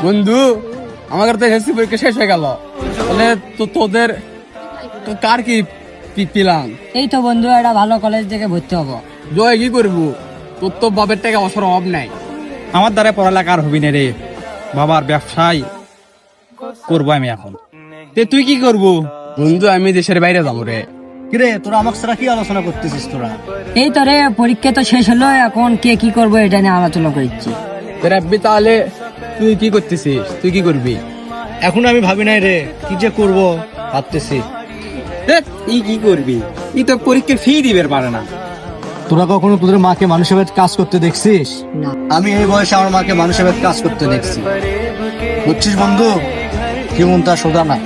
বন্ধু, আমাদের তো এসএসসি পরীক্ষা শেষ হয়ে গেল, তাহলে তো তোদের কার কি প্ল্যান? এই তো বন্ধু, একটা ভালো কলেজ থেকে ভর্তি হবো। জয় কি করবো? তোর তো বাপের টাকা অবসর অভাব নাই। আমার দ্বারা পড়ালেখা আর হবি না রে, বাবার ব্যবসায় করবো আমি এখন। তুই কি করবো? বন্ধু, আমি দেশের বাইরে যাবো রে। কিরে, তোরা আমার সাথে কি আলোচনা করতেছিস তোরা? এই তো রে, পরীক্ষা তো শেষ হলো, এখন কে কি করবো এটা নিয়ে আলোচনা করছি। তোর আব্বি, তাহলে তুই কি করতেছিস? তুই কি করবি? এখন আমি ভাবি নাই রে, কি যে করব ভাবতেছি। ই কি করবি? ই তো পরীক্ষার ফি দিবে পারে না। তোরা কখনো তোদের মাকে মানুষের বাড়িতে কাজ করতে দেখছিস? না। আমি এই বয়সে আমার মাকে মানুষের বাড়িতে কাজ করতে দেখছি। বুঝছিস বন্ধু, জীবন তা সোজা না।